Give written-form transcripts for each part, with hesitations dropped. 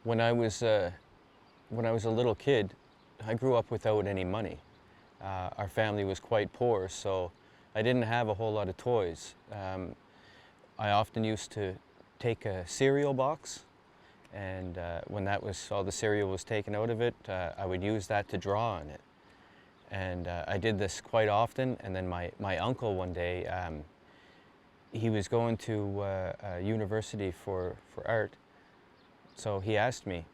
When I was a little kid, I grew up without any money. Our family was quite poor, so I didn't have a whole lot of toys. I often used to take a cereal box, and when all the cereal was taken out of it, I would use that to draw on it. And I did this quite often, and then my uncle one day, he was going to a university for art, so he asked me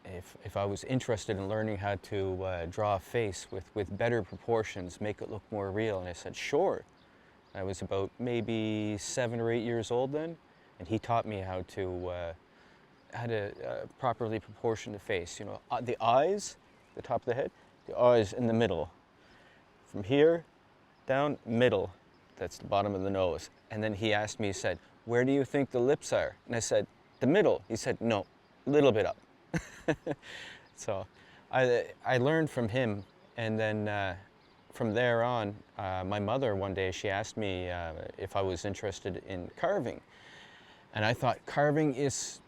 if I was interested in learning how to draw a face with better proportions, make it look more real, and I said, sure. I was about maybe 7 or 8 years old then, and he taught me how to properly proportion the face. You know, the eyes, the top of the head, the eyes in the middle. From here down, middle. That's the bottom of the nose. And then he asked me, he said, where do you think the lips are? And I said, the middle. He said, no, a little bit up. So I learned from him, and then from there on, my mother one day, she asked me if I was interested in carving. And I thought carving is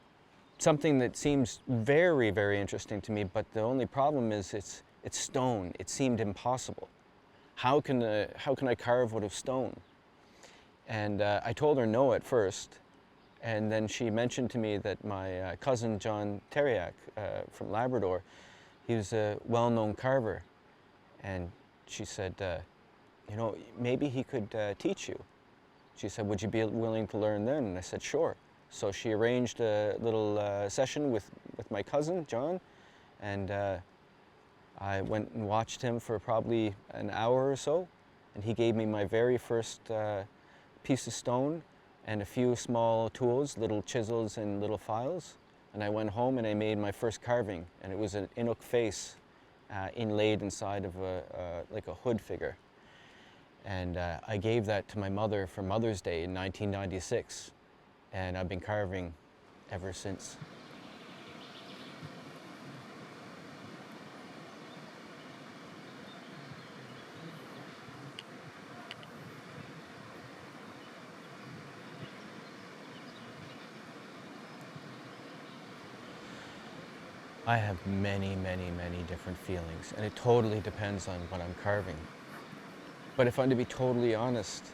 something that seems very, very interesting to me, but the only problem is it's stone. It seemed impossible. How can I carve out of stone? And I told her no at first, and then she mentioned to me that my cousin John Teriak from Labrador, he was a well-known carver, and she said, you know, maybe he could teach you. She said, would you be willing to learn then? And I said, sure. So she arranged a little session with my cousin John, and I went and watched him for probably an hour or so, and he gave me my very first piece of stone and a few small tools, little chisels and little files. And I went home and I made my first carving, and it was an Inuk face inlaid inside of like a hood figure. And I gave that to my mother for Mother's Day in 1996, and I've been carving ever since. I have many, many, many different feelings, and it totally depends on what I'm carving. But if I'm to be totally honest,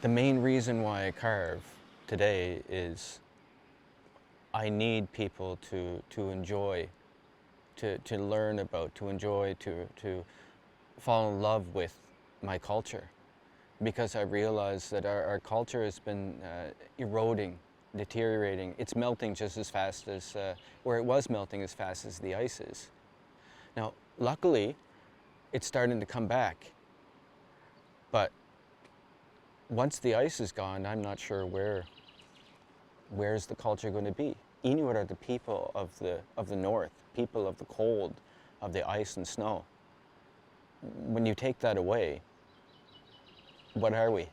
the main reason why I carve today is I need people to enjoy, to learn about, to enjoy, to fall in love with my culture. Because I realize that our culture has been eroding, deteriorating. It's melting just as fast as, or it was melting as fast as the ice is. Now, luckily, it's starting to come back. But once the ice is gone, I'm not sure where's the culture going to be. Inuit are the people of the north, people of the cold, of the ice and snow. When you take that away, what are we?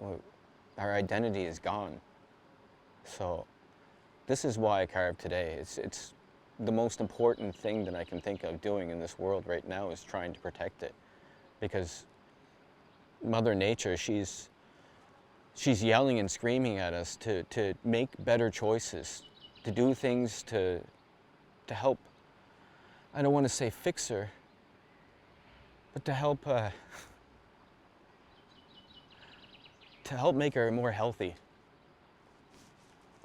Well, our identity is gone. So this is why I carve today. It's the most important thing that I can think of doing in this world right now is trying to protect it. Because Mother Nature, she's yelling and screaming at us to make better choices, to do things to help, I don't want to say fix her, but to help make her more healthy.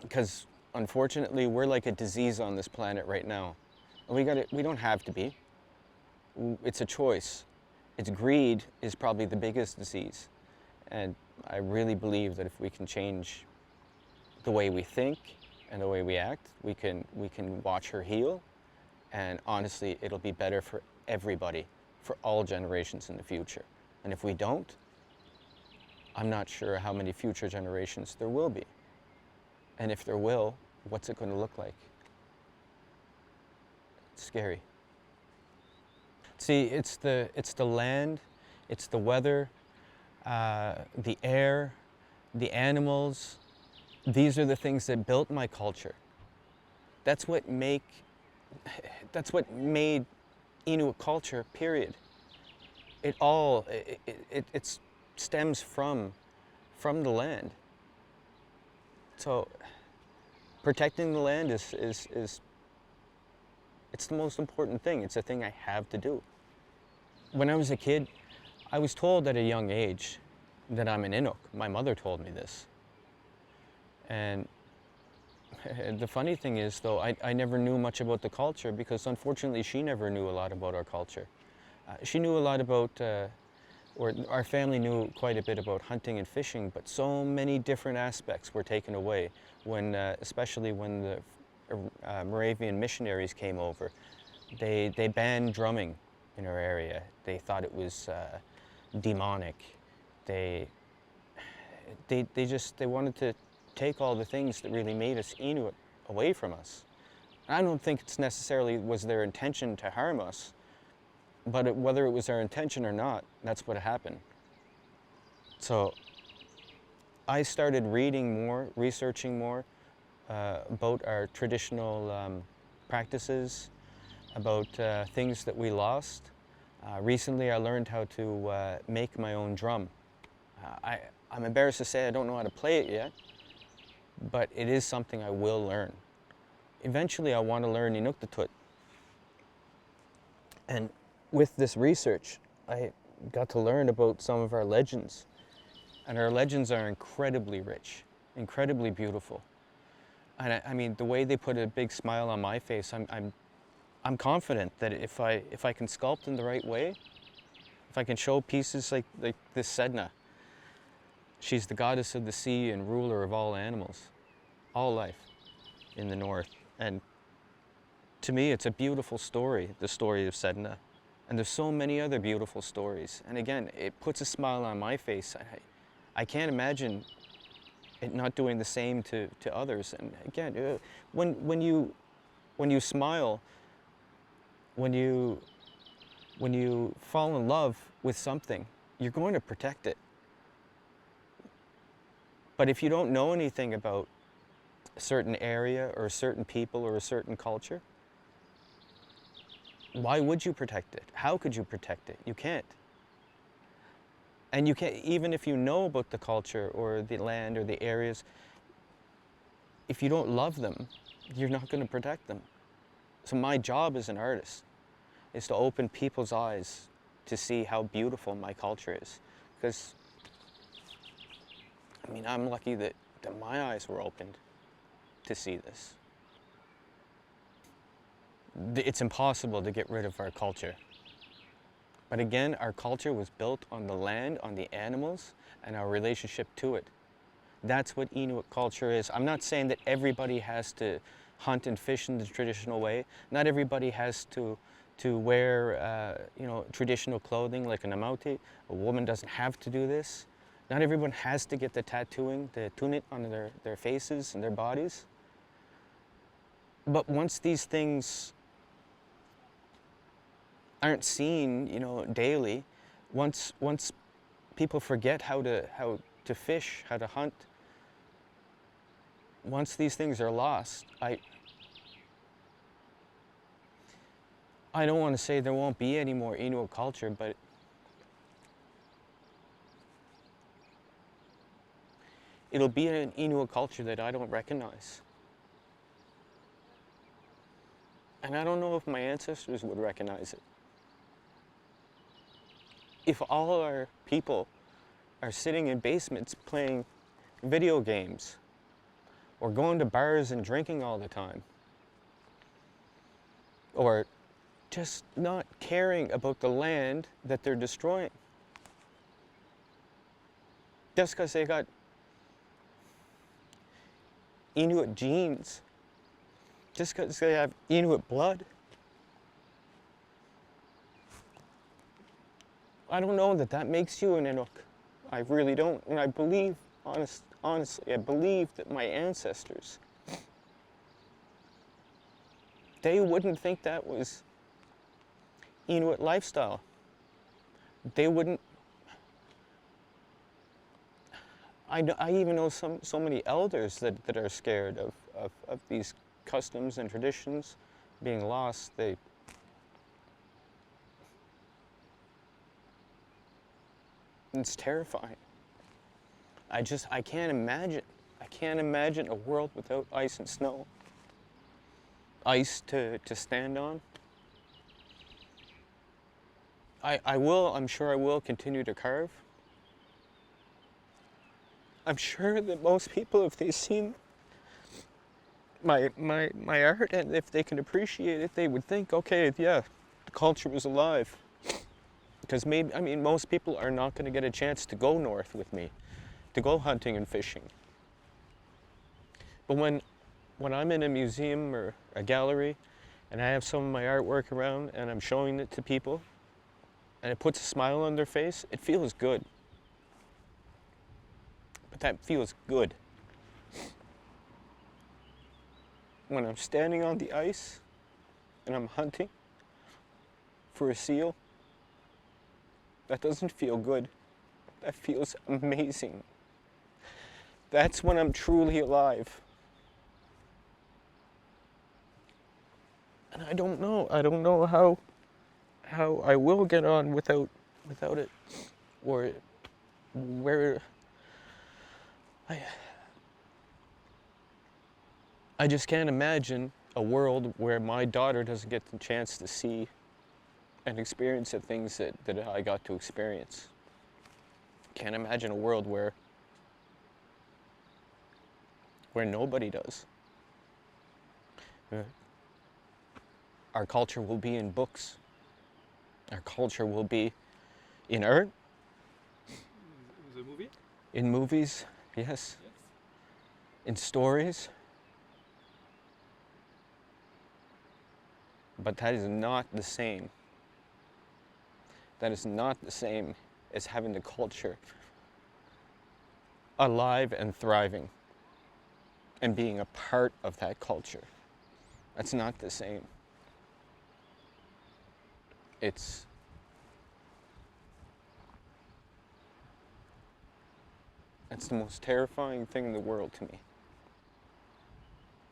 Because unfortunately, we're like a disease on this planet right now. And we don't have to be. It's a choice. It's greed is probably the biggest disease. And I really believe that if we can change the way we think and the way we act, we can watch her heal. And honestly, it'll be better for everybody, for all generations in the future. And if we don't, I'm not sure how many future generations there will be. And if there will, what's it going to look like? It's scary. See, it's the land, it's the weather, the air, the animals. These are the things that built my culture. That's what made Inuit culture, period. It stems from the land. So Protecting the land is it's the most important thing. It's a thing I have to do. When I was a kid, I was told at a young age that I'm an Inuk. My mother told me this. And the funny thing is, though, I never knew much about the culture because, unfortunately, she never knew a lot about our culture. She knew a lot about, or our family knew quite a bit about hunting and fishing, but so many different aspects were taken away when, especially when the Moravian missionaries came over. They banned drumming in our area. They thought it was demonic. They wanted to take all the things that really made us Inuit away from us. I don't think it's necessarily was their intention to harm us, but whether it was their intention or not, that's what happened. So I started reading more, researching more about our traditional practices, about things that we lost. Recently I learned how to make my own drum. I'm embarrassed to say I don't know how to play it yet, but it is something I will learn. Eventually I want to learn Inuktitut. And with this research, I got to learn about some of our legends. And our legends are incredibly rich, incredibly beautiful. And I mean, the way they put a big smile on my face, I'm confident that if I can sculpt in the right way, if I can show pieces like this Sedna, she's the goddess of the sea and ruler of all animals, all life in the north. And to me, it's a beautiful story, the story of Sedna. And there's so many other beautiful stories. And again, it puts a smile on my face. I can't imagine it not doing the same to others. And again, when you smile, when you fall in love with something, you're going to protect it. But if you don't know anything about a certain area or a certain people or a certain culture, why would you protect it? How could you protect it? You can't. And you can't, even if you know about the culture or the land or the areas, if you don't love them, you're not going to protect them. So my job as an artist is to open people's eyes to see how beautiful my culture is. Because, I mean, I'm lucky that my eyes were opened to see this. It's impossible to get rid of our culture. But again, our culture was built on the land, on the animals, and our relationship to it. That's what Inuit culture is. I'm not saying that everybody has to hunt and fish in the traditional way. Not everybody has to wear traditional clothing like an amauti. A woman doesn't have to do this. Not everyone has to get the tattooing, the tunit on their faces and their bodies. But once these things aren't seen, daily, once people forget how to fish, how to hunt, once these things are lost, I don't want to say there won't be any more Inuit culture, but it'll be an Inuit culture that I don't recognize. And I don't know if my ancestors would recognize it. If all our people are sitting in basements playing video games or going to bars and drinking all the time, or just not caring about the land that they're destroying, just because they got Inuit genes, just because they have Inuit blood, I don't know that makes you an Inuk. I really don't. And I believe, honestly, I believe that my ancestors, they wouldn't think that was Inuit lifestyle. They wouldn't. I even know so many elders that are scared of these customs and traditions being lost. It's terrifying. I can't imagine. I can't imagine a world without ice and snow. Ice to stand on. I'm sure I will continue to carve. I'm sure that most people, if they've seen my art and if they can appreciate it, they would think, okay, yeah, the culture was alive. Because maybe, I mean, most people are not going to get a chance to go north with me, to go hunting and fishing. But when I'm in a museum or a gallery and I have some of my artwork around and I'm showing it to people and it puts a smile on their face, it feels good. But that feels good. When I'm standing on the ice and I'm hunting for a seal, that doesn't feel good. That feels amazing. That's when I'm truly alive. And I don't know how I will get on without it, or where I just can't imagine a world where my daughter doesn't get the chance to see and experience the things that I got to experience. Can't imagine a world where nobody does. Our culture will be in books. Our culture will be in art. The movie? In movies, yes. In stories. But that is not the same. That is not the same as having the culture alive and thriving and being a part of that culture. That's not the same. It's the most terrifying thing in the world to me.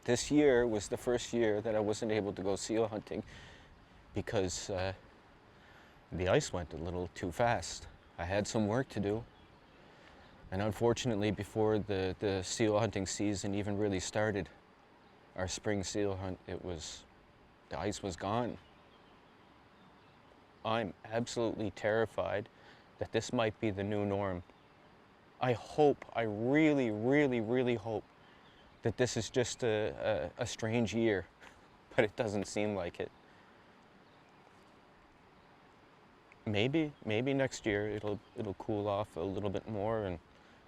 This year was the first year that I wasn't able to go seal hunting because the ice went a little too fast. I had some work to do. And unfortunately, before the seal hunting season even really started, our spring seal hunt, the ice was gone. I'm absolutely terrified that this might be the new norm. I really, really, really hope that this is just a strange year, but it doesn't seem like it. Maybe next year it'll cool off a little bit more and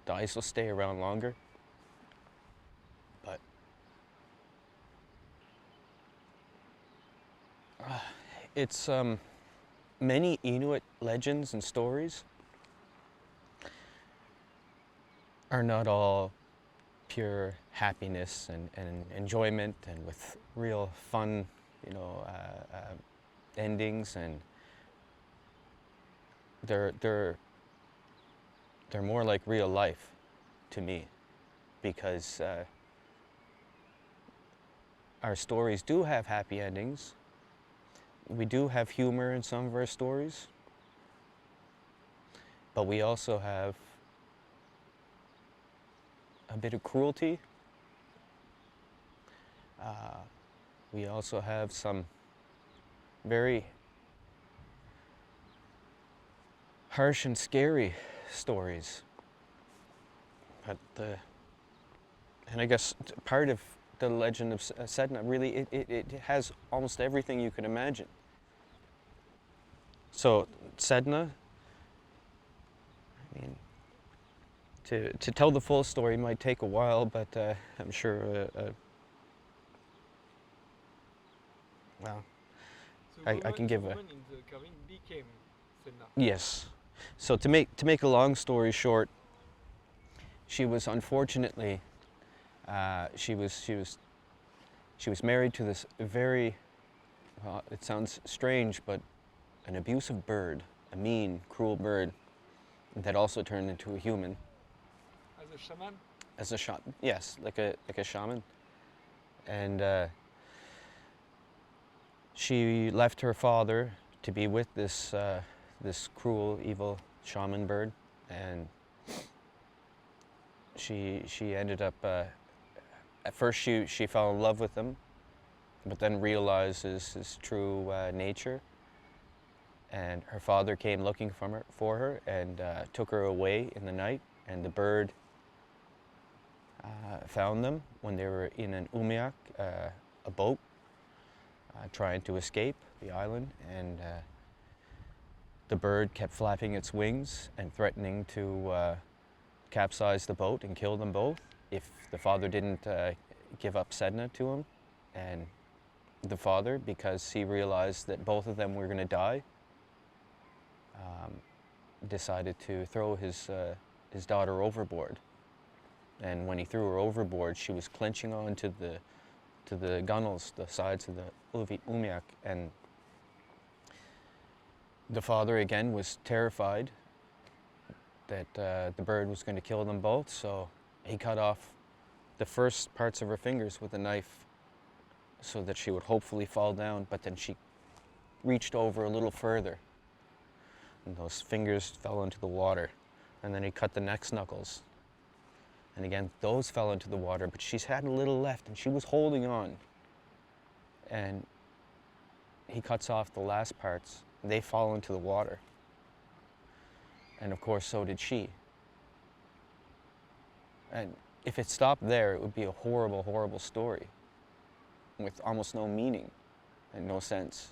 the ice will stay around longer. But it's many Inuit legends and stories are not all pure happiness and enjoyment and with real fun, endings, and they're more like real life to me, because our stories do have happy endings. We do have humor in some of our stories, but we also have a bit of cruelty. We also have some very harsh and scary stories. But and I guess part of the legend of Sedna, really, it has almost everything you could imagine. So Sedna, I mean, to tell the full story might take a while, but I'm sure, well, I can give a... in the Karim became Sedna. Yes. So to make a long story short, she was unfortunately, she was married to this very, well, it sounds strange, but an abusive bird, a mean, cruel bird that also turned into a human. As a shaman? As a shaman, yes, like a shaman. And she left her father to be with this cruel, evil shaman bird, and she ended up, at first she fell in love with him, but then realized his true nature. And her father came looking for her and took her away in the night, and the bird found them when they were in an umiak, a boat, trying to escape the island, and the bird kept flapping its wings and threatening to capsize the boat and kill them both if the father didn't give up Sedna to him. And the father, because he realized that both of them were going to die, decided to throw his daughter overboard. And when he threw her overboard, she was clenching on to the gunnels, the sides of the umiak, and the father again was terrified that the bird was going to kill them both, so he cut off the first parts of her fingers with a knife so that she would hopefully fall down, but then she reached over a little further and those fingers fell into the water. And then he cut the next knuckles, and again those fell into the water, but she's had a little left and she was holding on. And he cuts off the last parts, they fall into the water. And of course so did she. And if it stopped there, it would be a horrible, horrible story with almost no meaning and no sense.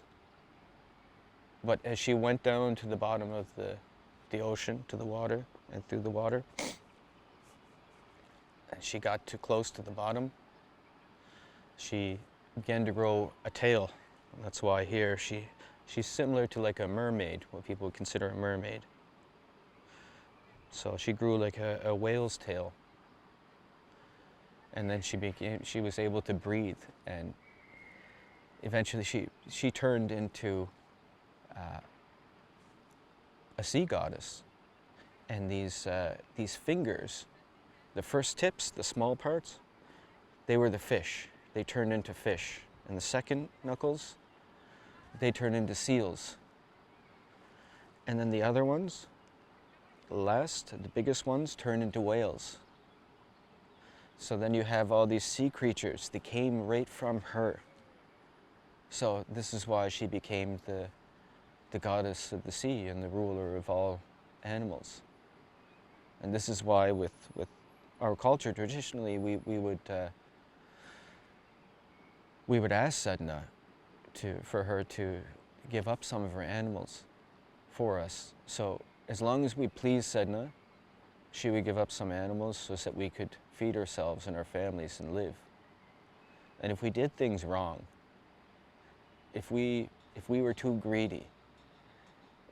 But as she went down to the bottom of the ocean, to the water, and through the water, and she got too close to the bottom, she began to grow a tail. That's why here she's similar to like a mermaid, what people would consider a mermaid. So she grew like a whale's tail. And then she was able to breathe, and eventually she turned into a sea goddess. And these fingers, the first tips, the small parts, they were the fish. They turned into fish. And the second knuckles, they turned into seals. And then the other ones, the biggest ones, turned into whales. So then you have all these sea creatures that came right from her. So this is why she became the goddess of the sea and the ruler of all animals. And this is why with our culture, traditionally, we would ask Sedna for her to give up some of her animals for us. So as long as we please Sedna, she would give up some animals so that we could feed ourselves and our families and live. And if we did things wrong, if we were too greedy,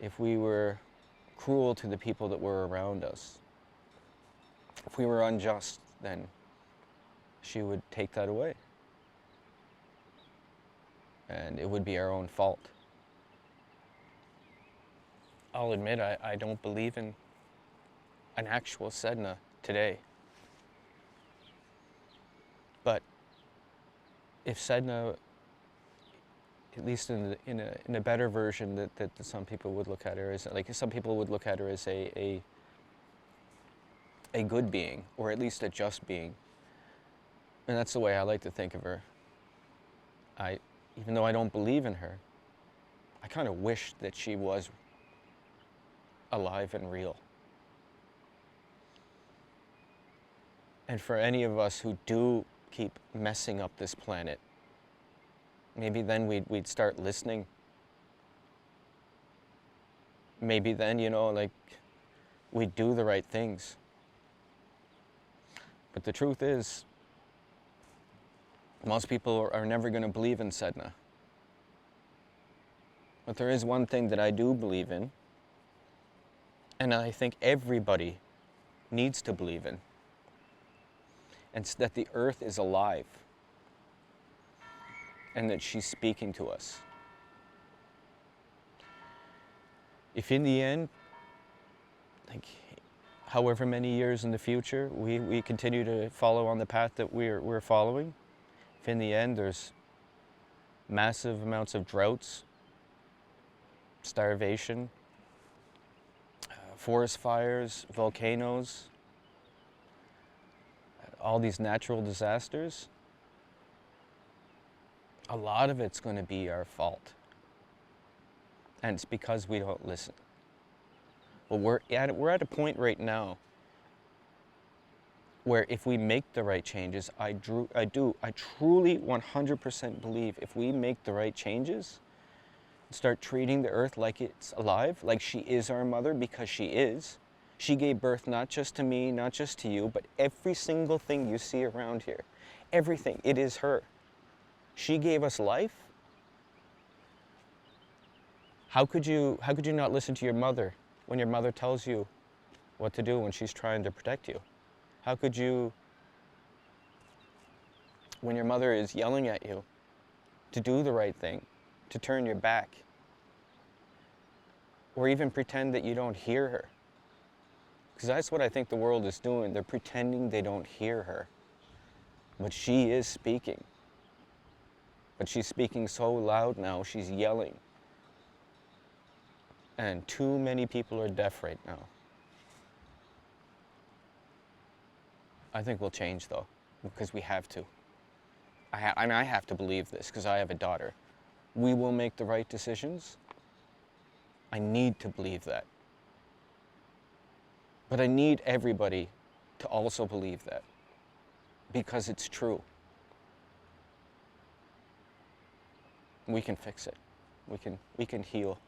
if we were cruel to the people that were around us, if we were unjust, then she would take that away. And it would be our own fault. I'll admit I don't believe in an actual Sedna today. But if Sedna, at least in a better version that some people would look at her as, like some people would look at her as a good being, or at least a just being. And that's the way I like to think of her. Even though I don't believe in her, I kind of wish that she was alive and real. And for any of us who do keep messing up this planet, maybe then we'd start listening. Maybe then, like, we'd do the right things. But the truth is, most people are never going to believe in Sedna. But there is one thing that I do believe in, and I think everybody needs to believe in. And it's that the earth is alive, and that she's speaking to us. If in the end, like however many years in the future, we continue to follow on the path that we're following, if in the end there's massive amounts of droughts, starvation, forest fires, volcanoes, all these natural disasters, a lot of it's going to be our fault. And it's because we don't listen. But we're at a point right now where if we make the right changes, I truly 100% believe if we make the right changes, start treating the earth like it's alive, like she is our mother, because she is. She gave birth not just to me, not just to you, but every single thing you see around here. Everything, it is her. She gave us life. How could you not listen to your mother when your mother tells you what to do when she's trying to protect you? How could you, when your mother is yelling at you to do the right thing, to turn your back, or even pretend that you don't hear her? Because that's what I think the world is doing. They're pretending they don't hear her. But she is speaking. But she's speaking so loud now, she's yelling. And too many people are deaf right now. I think we'll change though, because we have to. And I have to believe this, because I have a daughter. We will make the right decisions. I need to believe that. But I need everybody to also believe that, because it's true. We can fix it. We can heal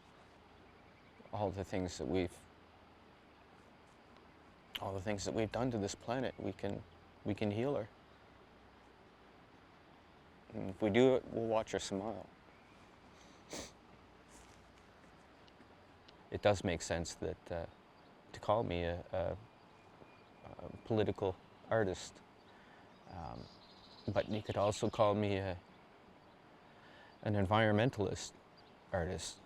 all the things that we've done to this planet. We can heal her. And if we do it, we'll watch her smile. It does make sense that to call me a political artist, but you could also call me an environmentalist artist.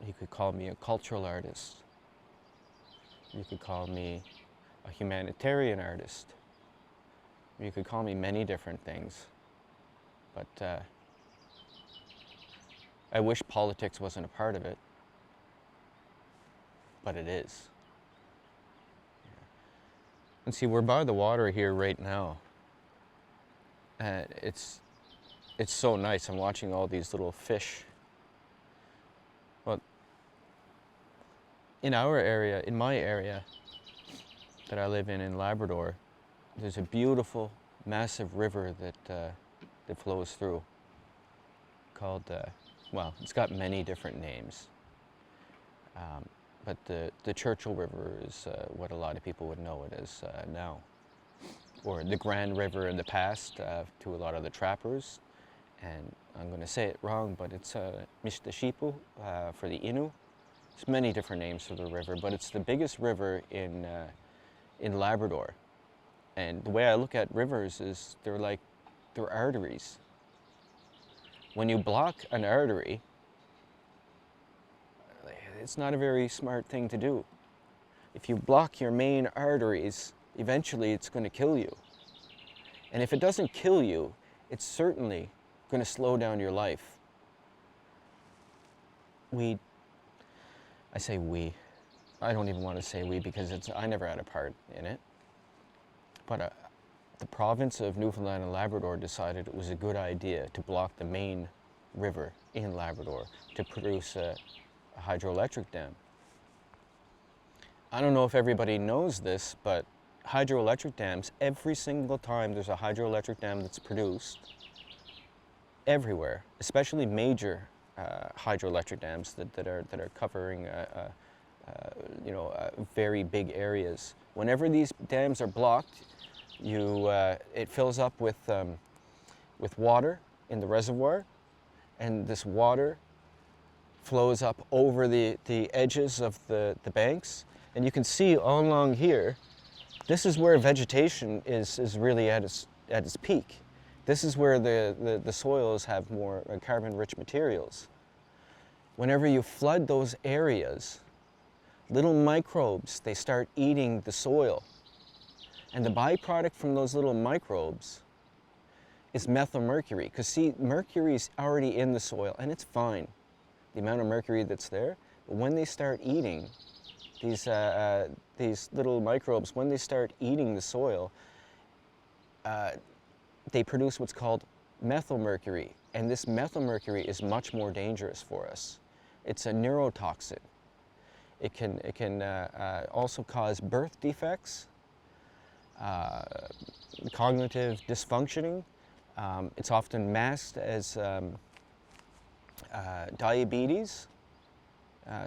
You could call me a cultural artist. You could call me a humanitarian artist. You could call me many different things. But I wish politics wasn't a part of it. But it is. And see, we're by the water here right now. And it's so nice. I'm watching all these little fish. Well, in our area, in my area that I live in Labrador, there's a beautiful, massive river that flows through called, well, it's got many different names. But the Churchill River is what a lot of people would know it as now. Or the Grand River in the past to a lot of the trappers. And I'm going to say it wrong, but it's Mistashipu for the Inuit. There's many different names for the river, but it's the biggest river in Labrador. And the way I look at rivers is they're arteries. When you block an artery, it's not a very smart thing to do. If you block your main arteries, eventually it's going to kill you. And if it doesn't kill you, it's certainly going to slow down your life. I say we. I don't even want to say we because I never had a part in it. But the province of Newfoundland and Labrador decided it was a good idea to block the main river in Labrador to produce a hydroelectric dam. I don't know if everybody knows this, but hydroelectric dams, every single time there's a hydroelectric dam that's produced, everywhere, especially major hydroelectric dams that are covering very big areas. Whenever these dams are blocked, it fills up with water in the reservoir, and this water flows up over the edges of the banks. And you can see all along here, this is where vegetation is really at its peak. This is where the soils have more carbon-rich materials. Whenever you flood those areas, little microbes, they start eating the soil. And the byproduct from those little microbes is methylmercury. Because see, mercury's already in the soil, and it's fine, the amount of mercury that's there. But when they start eating these little microbes, when they start eating the soil, they produce what's called methylmercury, and this methylmercury is much more dangerous for us. It's a neurotoxin. It can also cause birth defects, cognitive dysfunctioning. It's often masked as diabetes.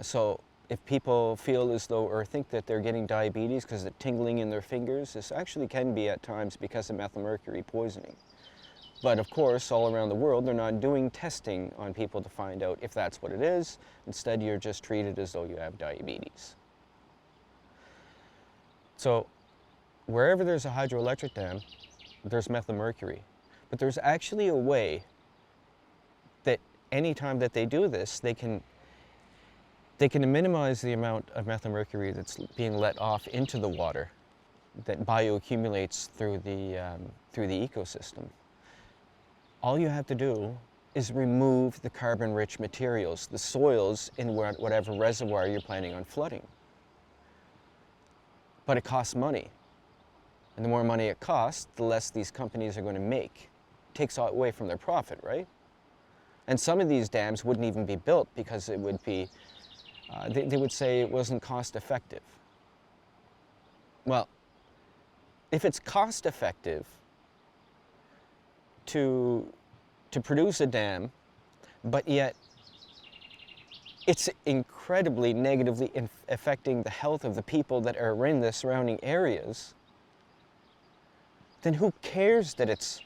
So if people feel as though or think that they're getting diabetes because of tingling in their fingers, this actually can be at times because of methylmercury poisoning. But of course, all around the world, they're not doing testing on people to find out if that's what it is. Instead, you're just treated as though you have diabetes. So wherever there's a hydroelectric dam, there's methylmercury. But there's actually a way that anytime that they do this, they can minimize the amount of methylmercury that's being let off into the water that bioaccumulates through the ecosystem. All you have to do is remove the carbon-rich materials, the soils in whatever reservoir you're planning on flooding. But it costs money. And the more money it costs, the less these companies are going to make. It takes away from their profit, right? And some of these dams wouldn't even be built because it would be, they would say it wasn't cost effective. Well, if it's cost effective to produce a dam, but yet it's incredibly negatively affecting the health of the people that are in the surrounding areas, then who cares that it's,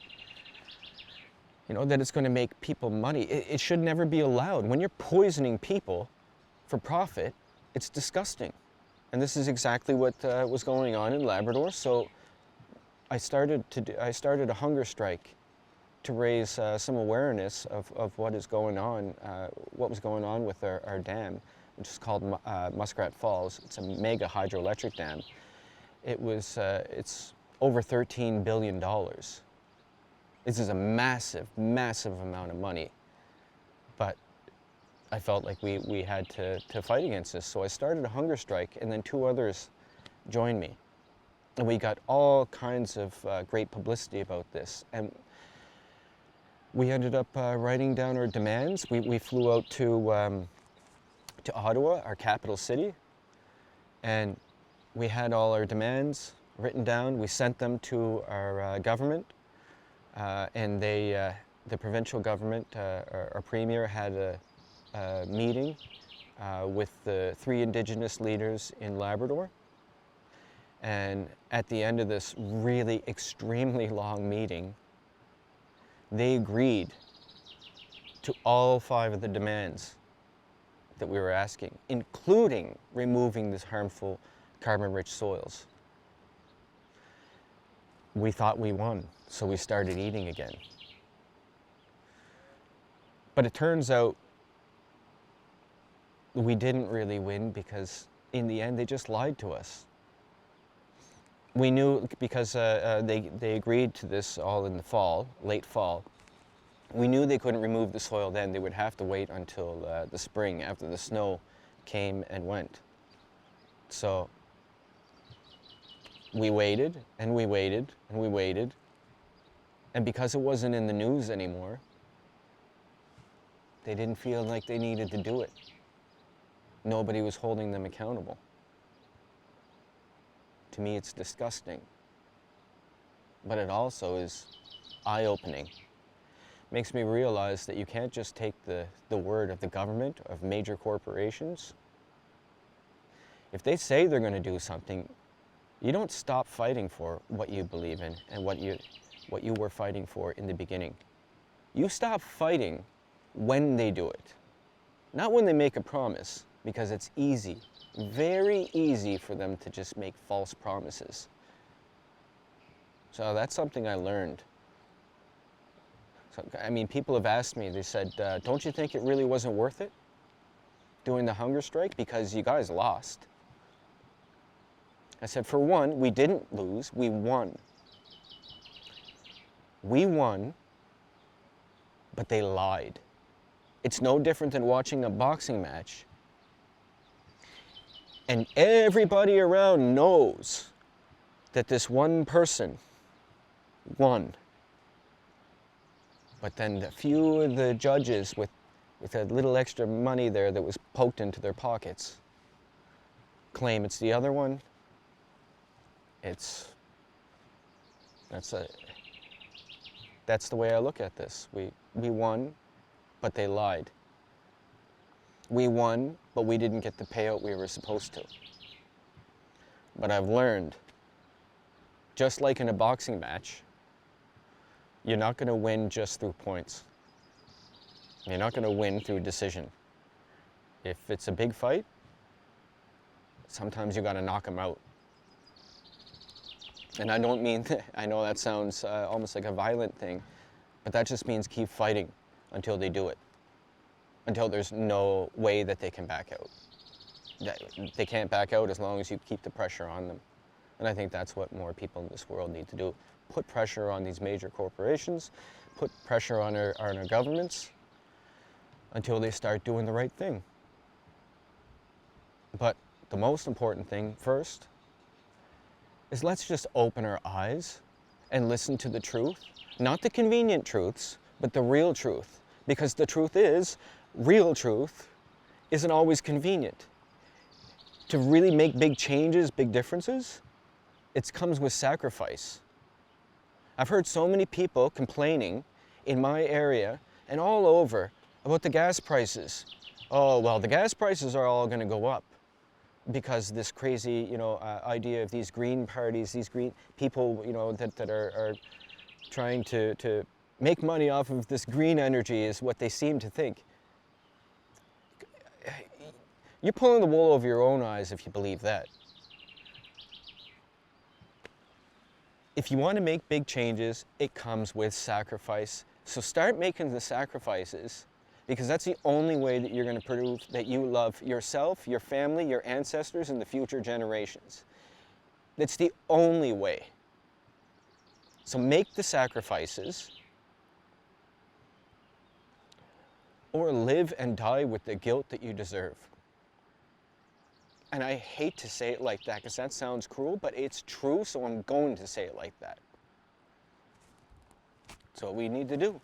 that it's going to make people money? It should never be allowed. When you're poisoning people for profit, it's disgusting. And this is exactly what was going on in Labrador. So I started a hunger strike to raise some awareness of what is going on, what was going on with our dam, which is called Muskrat Falls. It's a mega hydroelectric dam. It's over $13 billion. This is a massive, massive amount of money. But I felt like we had to fight against this. So I started a hunger strike, and then 2 others joined me. And we got all kinds of great publicity about this. And we ended up writing down our demands. We flew out to Ottawa, our capital city, and we had all our demands written down. We sent them to our government, and the provincial government, our premier, had a meeting with the 3 Indigenous leaders in Labrador. And at the end of this really extremely long meeting, they agreed to all 5 of the demands that we were asking, including removing these harmful carbon-rich soils. We thought we won, so we started eating again. But it turns out we didn't really win, because in the end they just lied to us. We knew, because they agreed to this all in the fall, late fall. We knew they couldn't remove the soil then. They would have to wait until the spring, after the snow came and went. So we waited, and we waited, and we waited. And because it wasn't in the news anymore, they didn't feel like they needed to do it. Nobody was holding them accountable. To me, it's disgusting. But it also is eye-opening. Makes me realize that you can't just take the word of the government, of major corporations. If they say they're going to do something, you don't stop fighting for what you believe in and what you were fighting for in the beginning. You stop fighting when they do it, not when they make a promise, because it's easy, very easy for them to just make false promises. So that's something I learned. So, I mean, people have asked me, they said, don't you think it really wasn't worth it, doing the hunger strike, because you guys lost? I said, for one, we didn't lose, we won. We won, but they lied. It's no different than watching a boxing match, and everybody around knows that this one person won. But then a few of the judges with a little extra money there that was poked into their pockets claim it's the other one. That's the way I look at this. We won, but they lied. We won, but we didn't get the payout we were supposed to. But I've learned, just like in a boxing match, you're not going to win just through points. You're not going to win through decision. If it's a big fight, sometimes you got to knock them out. And I don't mean, I know that sounds almost like a violent thing, but that just means keep fighting until they do it. Until there's no way that they can back out. They can't back out as long as you keep the pressure on them. And I think that's what more people in this world need to do. Put pressure on these major corporations, put pressure on our governments until they start doing the right thing. But the most important thing first is let's just open our eyes and listen to the truth. Not the convenient truths, but the real truth. Because the truth is, real truth isn't always convenient. To really make big changes, big differences, it comes with sacrifice. I've heard so many people complaining in my area and all over about the gas prices. Oh, well, the gas prices are all going to go up because this crazy, idea of these green parties, these green people, that are trying to make money off of this green energy is what they seem to think. You're pulling the wool over your own eyes if you believe that. If you want to make big changes, it comes with sacrifice. So start making the sacrifices, because that's the only way that you're going to prove that you love yourself, your family, your ancestors, and the future generations. That's the only way. So make the sacrifices, or live and die with the guilt that you deserve. And I hate to say it like that because that sounds cruel, but it's true, so I'm going to say it like that. That's what we need to do.